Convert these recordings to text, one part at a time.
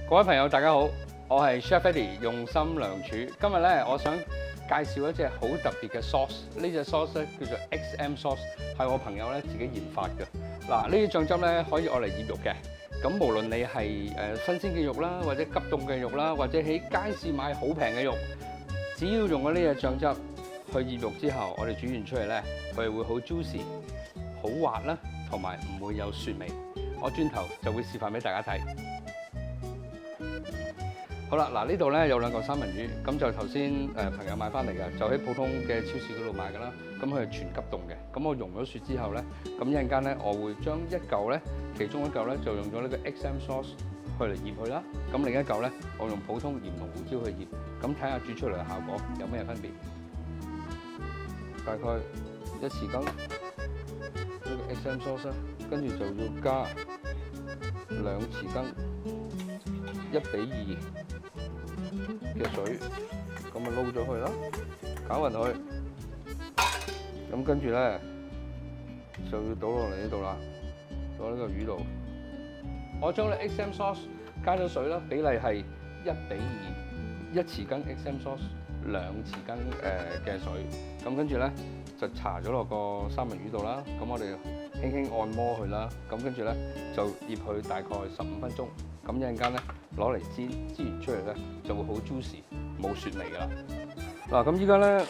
各位朋友，大家好，我係 Chef Eddie，用心良廚。今日咧，我想介紹一隻好特別嘅 sauce。呢隻 sauce 咧叫做 XM sauce，係我朋友咧自己研發嘅。嗱，呢啲醬汁咧可以愛嚟醃肉嘅。咁無論你係新鮮嘅肉啦，或者急凍嘅肉啦，或者喺街市買好平嘅肉，只要用咗呢隻醬汁去醃肉之後，我哋煮完出嚟咧，佢會好 juicy、好滑啦，同埋唔會有雪味。我轉頭就會示範俾大家睇。好啦，嗱呢度咧有兩嚿三文魚，咁就頭先朋友買翻嚟嘅，就喺普通嘅超市嗰度買㗎啦。咁佢係全急凍嘅，咁我溶咗雪之後咧，咁一陣間咧我會將一嚿咧，其中一嚿咧就用咗呢個 XM sauce 去嚟醃佢啦。咁另一嚿咧，我用普通鹽同胡椒去醃，咁睇下煮出嚟嘅效果有咩分別。大概1匙羹呢個 XM sauce 啦，跟住就要加2匙羹1:2嘅水，咁啊撈咗佢啦，攪勻佢，咁跟住咧就要倒落嚟呢度啦，倒呢個魚度。我將呢 XM sauce 加咗水啦，比例係1:2，1匙羹 XM sauce， 2匙羹嘅水，咁跟住咧就搽咗落個三文魚度啦，咁我哋輕輕按摩佢啦，咁跟住咧就醃佢大概15分鐘，咁一陣間咧攞嚟煎，煎完出嚟咧就會好 juicy， 冇雪味噶啦。嗱，咁依家咧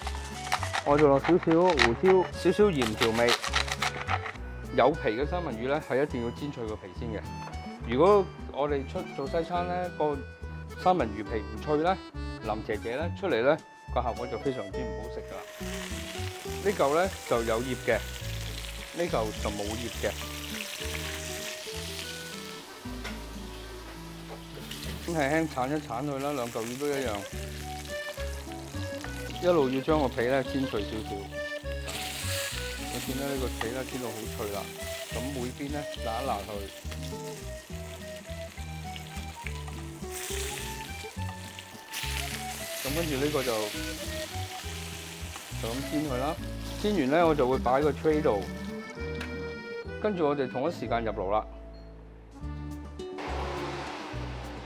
我就落少少胡椒、少少鹽調味。有皮嘅三文魚咧係一定要煎脆個皮先嘅。如果我哋做西餐咧，個三文魚皮唔脆咧，腍姐姐咧出嚟咧個效果就非常之唔好食噶啦。呢嚿咧就有葉嘅，呢嚿就冇葉嘅。咁輕輕鏟一鏟佢啦，兩嚿魚都一樣，一路要將個皮咧煎脆少少。你見到呢個皮咧煎到好脆啦，咁每邊咧揦一揦佢，咁跟住呢個就咁煎佢啦。煎完咧我就會擺個 tray 度，跟住我哋同一時間入爐啦。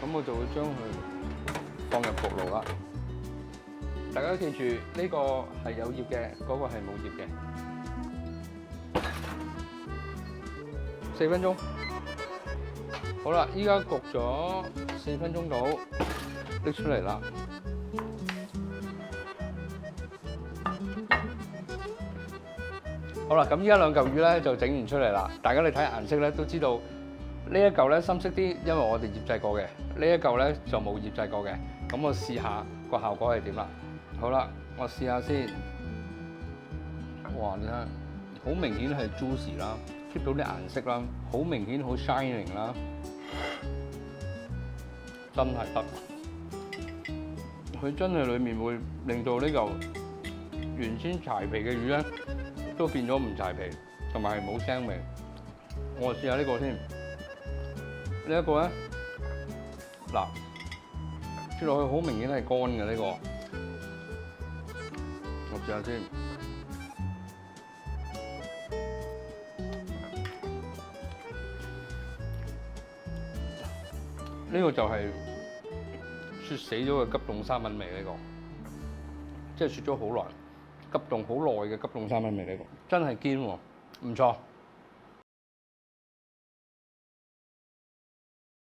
咁我就會將佢放入焗爐啦。大家記住，呢個係有葉嘅，嗰個係冇葉嘅。4分鐘。好啦，依家焗咗4分鐘到，拎出嚟啦。好啦，咁依家兩嚿魚咧就整完出嚟啦。大家你睇顏色咧都知道。呢一嚿咧深色啲，因為我哋醃製過嘅。呢一嚿咧就冇醃製過嘅。咁我試下個效果係點啦。好啦，我試下先。哇！你睇，好明顯係 juicy 啦 ，keep 到啲顏色啦，好明顯好 shining 啦，真係得。佢真係裡面會令到呢嚿原先柴皮嘅魚咧，都變咗唔柴皮，同埋係冇腥味。我試下呢個先。呢一個咧，嗱，切落去好明顯係乾嘅呢個，我試下先。呢個就係雪死咗嘅急凍三文味呢個，即係雪咗好耐，急凍好耐嘅急凍三文味呢個，真係堅喎，唔錯。